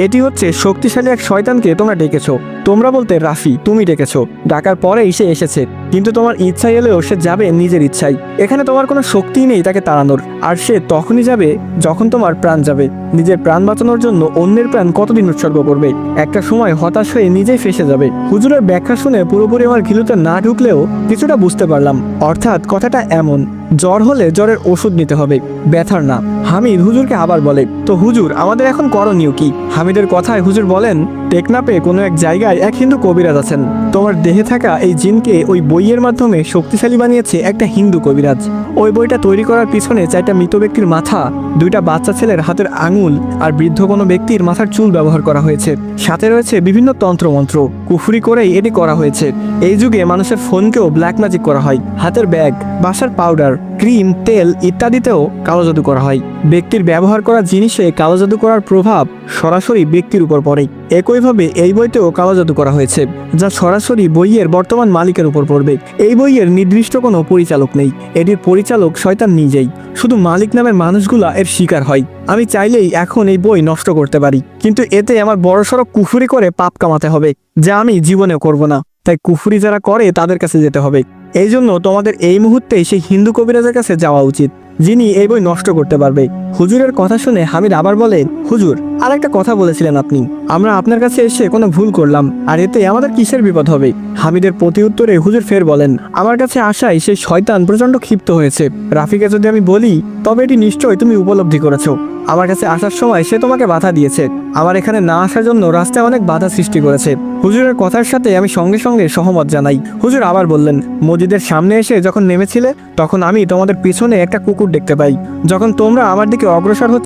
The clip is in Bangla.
এটি হচ্ছে শক্তিশালী এক শয়তানকে তোমরা ডেকেছো। তোমরা বলতে রাফি তুমি ডেকেছো, ডাকার পরেই সে এসেছে, কিন্তু তোমার ইচ্ছা এলেও সে যাবে নিজের ইচ্ছায়। এখানে তোমার কোনো শক্তিই নেই তাকে তাড়ানোর, আর সে তখনই যাবে যখন তোমার প্রাণ যাবে। নিজের প্রাণ বাঁচানোর জন্য অন্যের প্রাণ কতদিন উৎসর্গ করবে? একটা সময় হতাশ হয়ে নিজেই ফেসে যাবে। হুজুরের ব্যাখ্যা শুনে পুরোপুরি আমার ঘিলুতে না ঢুকলেও কিছুটা বুঝতে পারলাম। অর্থাৎ কথাটা এমন, জ্বর হলে জ্বরের ওষুধ নিতে হবে, ব্যথার না। হামিদ হুজুরকে আবার বলে, তো হুজুর আমাদের এখন করণীয় কি? হামিদের কথায় হুজুর বলেন, টেকনাপে কোনো এক জায়গায় এক হিন্দু কবিরাজ আছেন। তোমার দেহে থাকা এই জিনকে ওই বইয়ের মাধ্যমে শক্তিশালী বানিয়েছে একটা হিন্দু কবিরাজ। ওই বইটা তৈরি করার পিছনে 4টা মৃত ব্যক্তির মাথা, 2টা বাচ্চা ছেলের হাতের আঙুল আর বৃদ্ধ কোনো ব্যক্তির মাথার চুল ব্যবহার করা হয়েছে। সাথে রয়েছে বিভিন্ন তন্ত্রমন্ত্র। কুফরি করেই এটি করা হয়েছে। এই যুগে মানুষের ফোনকেও ব্ল্যাক ম্যাজিক করা হয়। হাতের ব্যাগ, বাসার পাউডার, ক্রিম, তেল ইত্যাদিতেও কালো জাদু করা হয়। ব্যক্তির ব্যবহার করা জিনিসে কালো জাদু করার প্রভাব সরাসরি ব্যক্তির উপর পড়ে। একইভাবে এই বইতেও কালো জাদু করা হয়েছে, যা সরাসরি বইয়ের বর্তমান মালিকের উপর পড়বে। এই বইয়ের নির্দিষ্ট কোনো পরিচালক নেই, এটির পরিচালক শয়তান নিজেই। শুধু মালিক নামের মানুষগুলা এর শিকার হয়। আমি চাইলেই এখন এই বই নষ্ট করতে পারি, কিন্তু এতে আমার বড়সড় কুফরি করে পাপ কামাতে হবে, যা আমি জীবনেও করব না। তাই কুফরি যারা করে তাদের কাছে যেতে হবে। এই জন্য তোমাদের এই মুহূর্তেই সেই হিন্দু কবিরাজের কাছে যাওয়া উচিত, যিনি এই বই নষ্ট করতে পারবে। হুজুরের কথা শুনে হামিদ আবার বলে, হুজুর আর একটা কথা বলেছিলেন আপনি, আমরা আপনার কাছে এসে কোনো ভুল করলাম, আর এতে আমাদের কিসের বিপদ হবে? হামিদের প্রতি উত্তরে হুজুর ফের বলেন, আমার কাছে আসায় সেই শয়তান প্রচণ্ড ক্ষিপ্ত হয়েছে। রাফিকে যদি আমি বলি, তবে এটি নিশ্চয়ই তুমি উপলব্ধি করেছো। আমার কাছে আসার সময় সে তোমাকে বাধা দিয়েছে, আমার এখানে না আসার জন্য রাস্তায় অনেক বাধা সৃষ্টি করেছে। হুজুরের কথার সাথে আমি সঙ্গে সঙ্গে সহমত জানাই। হুজুর আবার বললেন, মসজিদের সামনে এসে যখন নেমেছিলে তখন আমি তোমাদের পিছনে একটা কুকুর দেখতে পাই। যখন তোমরা আমার দিকে অগ্রসর